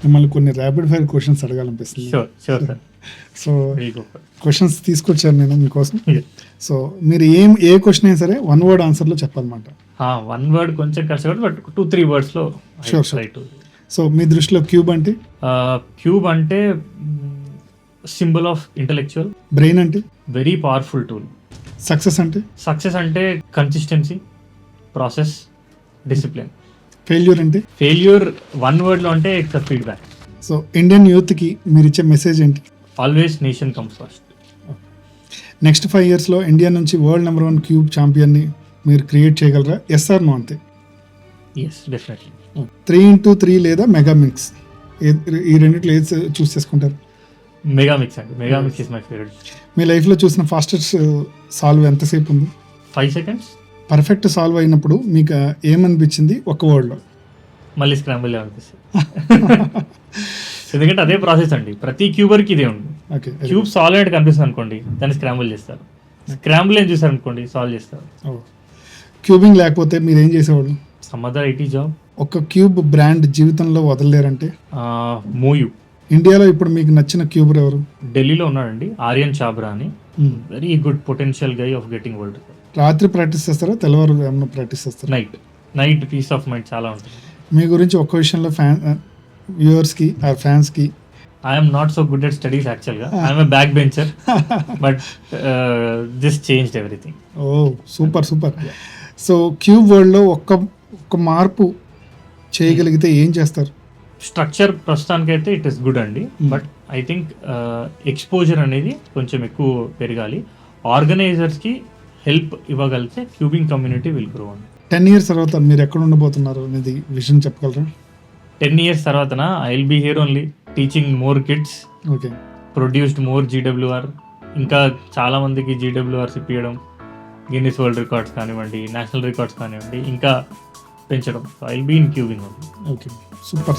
మిమ్మల్ని కొన్ని rapid fire questions అడగాలనిపిస్తుంది. Sure sir. సో క్వశ్చన్స్ తీసుకొచ్చాను నేను మీకోసం. సో మీరు ఏ క్వశ్చన్ అయినా సరే 1 word ఆన్సర్లో చెప్పాలన్నమాట. 1 word కొంచెం కష్టపడి బట్ 2-3 wordsలో. షూర్. సో మీ దృష్టిలో క్యూబ్ అంటే? క్యూబ్ అంటే సింబల్ ఆఫ్ ఇంటెలెక్చువల్. బ్రెయిన్ అంటే? Very powerful tool. సక్సెస్ అంటే? సక్సెస్ అంటే కన్సిస్టెన్సీ, ప్రాసెస్, డిసిప్లిన్. ఫెయిల్యూర్ అంటే? ఫెయిల్యూర్ 1 wordలో అంటే ఇట్స్ ఫీడ్బ్యాక్. సో ఇండియన్ యూత్కి మీరు ఇచ్చే మెసేజ్ ఏంటి? Always nation comes first. Next 5 yearsలో ఇండియా నుంచి వరల్డ్ నెంబర్ 1 క్యూబ్ ఛాంపియన్ని మీరు క్రియేట్ చేయగలరా? ఎస్ ఆర్ నో అంతే? Yes, definitely. 3x3 లేదా మెగా మిక్స్, ఈ రెండిట్లో ఏది చూస్ చేసుకుంటారు? మెగా మిక్స్ అండి. Mega mix is my favourite. మీ లైఫ్లో చూసిన ఫాస్టెస్ట్ సాల్వ్ ఎంతసేపు ఉంది? 5 seconds. పర్ఫెక్ట్ సాల్వ్ అయినప్పుడు మీకు ఏమనిపించింది ఒక వర్డ్లో? మళ్ళీ స్క్రాంబుల్ అనిపిస్తుంది. ఎందుకంటే అదే ప్రాసెస్ అండి, ప్రతి క్యూబర్కి ఇదే ఉంది. ఓకే. క్యూబ్ సాల్వ్ అయినట్టు కనిపిస్తుంది అనుకోండి, దాన్ని స్క్రాంబుల్ చేస్తారు. స్క్రాంబుల్ ఏం చూసారు అనుకోండి, సాల్వ్ చేస్తారు. క్యూబింగ్ లేకపోతే మీరు ఏం చేసేవాళ్ళు? Some other IT job. ఒక క్యూబ్ బ్రాండ్ జీవితంలో వదలలేరంటే? మోయు. ఇండియాలో ఇప్పుడు మీకు నచ్చిన క్యూబర్ ఎవరు? ఢిల్లీలో ఉన్నాడండి, ఆర్యన్ చాబ్రా అని. Very good potential guy of getting world record. రాత్రి ప్రాక్టీస్ చేస్తారా, తెల్లవారు ఏమన్నా ప్రాక్టీస్ చేస్తారా? నైట్ పీస్ ఆఫ్ మైండ్ చాలా ఉంటుంది. మీ గురించి ఒక్క విషయంలో వ్యూవర్స్కి ఆర్ ఫ్యాన్స్కి? I'm not so good at studies యాక్చువల్గా. I'm a back bencher, but this changed everything. Oh super. So cube వరల్డ్లో ఒక్క మార్పు చేయగలిగితే ఏం చేస్తారు? స్ట్రక్చర్ ప్రస్తుతానికైతే ఇట్ ఇస్ గుడ్ అండి, బట్ ఐ థింక్ ఎక్స్పోజర్ అనేది కొంచెం ఎక్కువ పెరగాలి. ఆర్గనైజర్స్కి హెల్ప్ ఇవ్వగలిగితే క్యూబింగ్ కమ్యూనిటీ విల్ గ్రో అండి. 10 years తర్వాత మీరు ఎక్కడ ఉండబోతున్నారు అనేది విషయం చెప్పగలరా? 10 years తర్వాతనా I will be here only teaching more kids. Okay. Produced more GWR, ఇంకా చాలా మందికి GWRs ఇప్పించడం, గిన్నిస్ వరల్డ్ రికార్డ్స్ కానివ్వండి, నేషనల్ రికార్డ్స్ కానివ్వండి, ఇంకా పెంచడం. So I will be in cubing only. Okay, super.